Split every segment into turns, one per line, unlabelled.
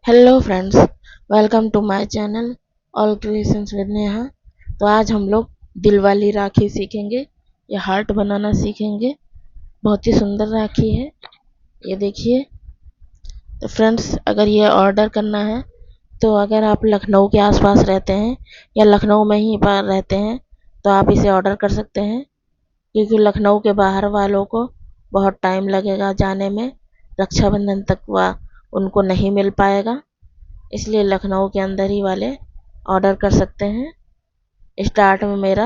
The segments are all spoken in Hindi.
Hello friends, welcome to my channel All Creations with Neha. तो आज हम लोग दिल वाली राखी सीखेंगे या हार्ट बनाना सीखेंगे। बहुत ही सुंदर राखी है, ये देखिए। तो फ्रेंड्स, अगर ये ऑर्डर करना है तो अगर आप लखनऊ के आसपास रहते हैं या लखनऊ में ही पर रहते हैं तो आप इसे ऑर्डर कर सकते हैं, क्योंकि लखनऊ के बाहर वालों को बहुत टाइम लगेगा जाने में। रक्षाबंधन तक वह उनको नहीं मिल पाएगा, इसलिए लखनऊ के अंदर ही वाले ऑर्डर कर सकते हैं। स्टार्ट में मेरा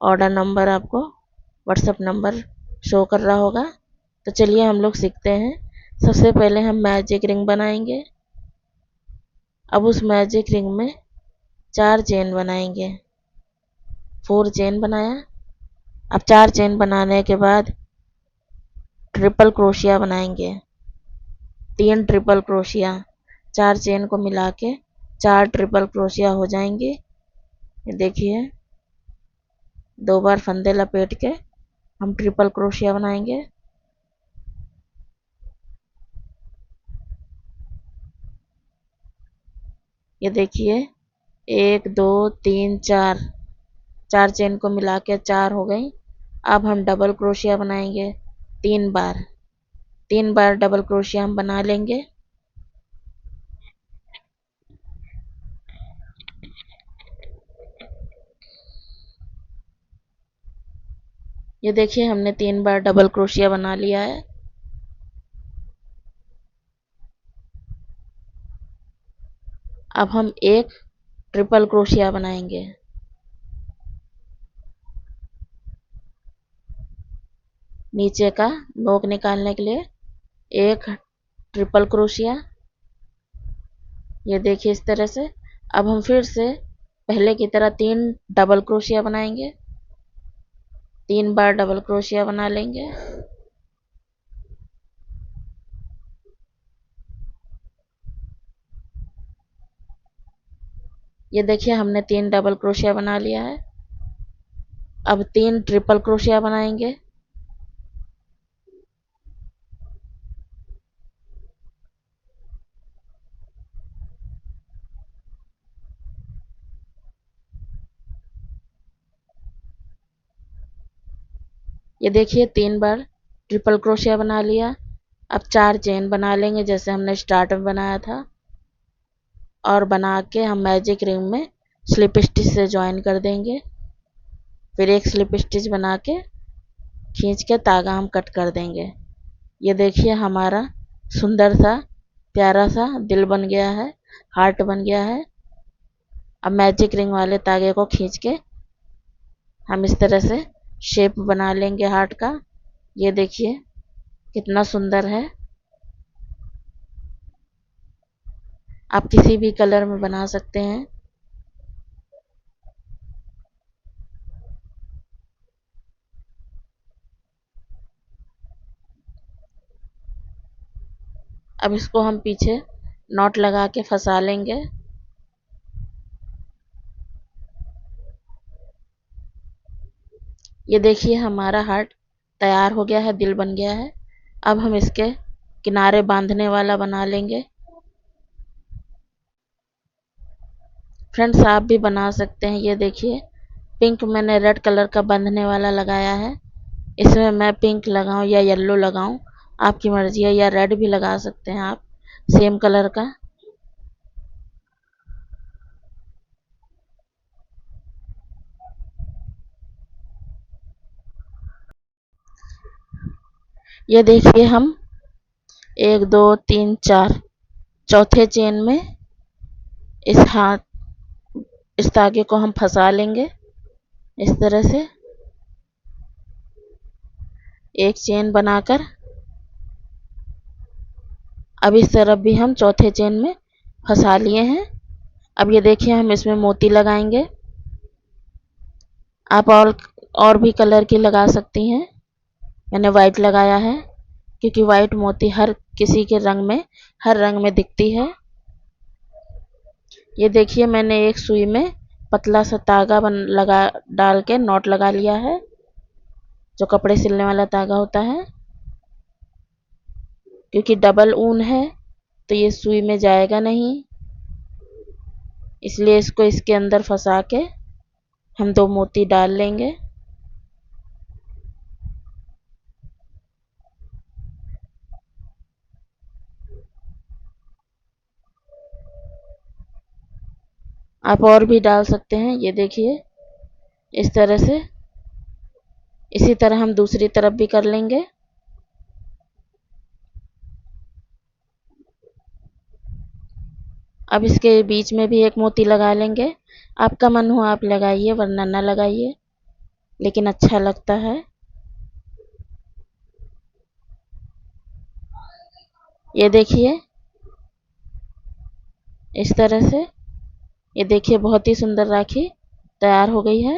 ऑर्डर नंबर आपको व्हाट्सएप नंबर शो कर रहा होगा। तो चलिए हम लोग सीखते हैं। सबसे पहले हम मैजिक रिंग बनाएंगे। अब उस मैजिक रिंग में 4 चेन बनाएंगे। 4 चेन बनाया। अब 4 चेन बनाने के बाद ट्रिपल क्रोशिया बनाएंगे। 3 ट्रिपल क्रोशिया, 4 चेन को मिला के 4 ट्रिपल क्रोशिया हो जाएंगे। ये देखिए, 2 बार फंदे लपेट के हम ट्रिपल क्रोशिया बनाएंगे। ये देखिए, 1 2 3 4, 4 चेन को मिला के 4 हो गई। अब हम डबल क्रोशिया बनाएंगे 3 बार। 3 बार डबल क्रोशिया हम बना लेंगे। ये देखिए, हमने 3 बार डबल क्रोशिया बना लिया है। अब हम एक ट्रिपल क्रोशिया बनाएंगे। नीचे का नोक निकालने के लिए एक ट्रिपल क्रोशिया, ये देखिए इस तरह से। अब हम फिर से पहले की तरह 3 डबल क्रोशिया बनाएंगे। 3 बार डबल क्रोशिया बना लेंगे। ये देखिए, हमने 3 डबल क्रोशिया बना लिया है। अब 3 ट्रिपल क्रोशिया बनाएंगे। ये देखिए, 3 बार ट्रिपल क्रोशिया बना लिया। अब 4 चेन बना लेंगे जैसे हमने स्टार्ट में बनाया था, और बना के हम मैजिक रिंग में स्लिप स्टिच से ज्वाइन कर देंगे। फिर एक स्लिप स्टिच बना के खींच के तागा हम कट कर देंगे। ये देखिए, हमारा सुंदर सा प्यारा सा दिल बन गया है, हार्ट बन गया है। अब मैजिक रिंग वाले तागे को खींच के हम इस तरह से शेप बना लेंगे हार्ट का। ये देखिए कितना सुंदर है। आप किसी भी कलर में बना सकते हैं। अब इसको हम पीछे नॉट लगा के फंसा लेंगे। ये देखिए, हमारा हार्ट तैयार हो गया है, दिल बन गया है। अब हम इसके किनारे बांधने वाला बना लेंगे। फ्रेंड्स, आप भी बना सकते हैं। ये देखिए, पिंक मैंने रेड कलर का बांधने वाला लगाया है। इसमें मैं पिंक लगाऊं या येलो लगाऊं, आपकी मर्जी है, या रेड भी लगा सकते हैं आप, सेम कलर का। ये देखिए, हम 1 2 3 4 चौथे चेन में इस हाथ इस धागे को हम फंसा लेंगे इस तरह से, एक चेन बनाकर। अब इस तरफ भी हम चौथे चेन में फंसा लिए हैं। अब ये देखिए, हम इसमें मोती लगाएंगे। आप और भी कलर की लगा सकती हैं। मैंने वाइट लगाया है, क्योंकि वाइट मोती हर किसी के रंग में, हर रंग में दिखती है। ये देखिए, मैंने एक सुई में पतला सा तागा लगा डाल के नॉट लगा लिया है, जो कपड़े सिलने वाला तागा होता है। क्योंकि डबल ऊन है तो ये सुई में जाएगा नहीं, इसलिए इसको इसके अंदर फंसा के हम 2 मोती डाल लेंगे। आप और भी डाल सकते हैं, ये देखिए इस तरह से। इसी तरह हम दूसरी तरफ भी कर लेंगे। अब इसके बीच में भी एक मोती लगा लेंगे। आपका मन हो आप लगाइए, वरना ना लगाइए, लेकिन अच्छा लगता है। ये देखिए इस तरह से। ये देखिए बहुत ही सुंदर राखी तैयार हो गई है।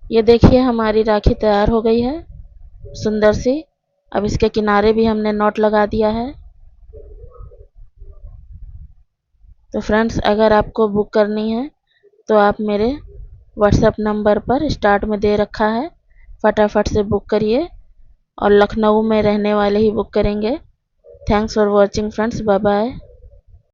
ये देखिए हमारी राखी तैयार हो गई है, सुंदर सी। अब इसके किनारे भी हमने नॉट लगा दिया है। तो फ्रेंड्स, अगर आपको बुक करनी है तो आप मेरे व्हाट्सएप नंबर पर स्टार्ट में दे रखा है, फटाफट से बुक करिए। और लखनऊ में रहने वाले ही बुक करेंगे। Thanks for watching friends, bye bye.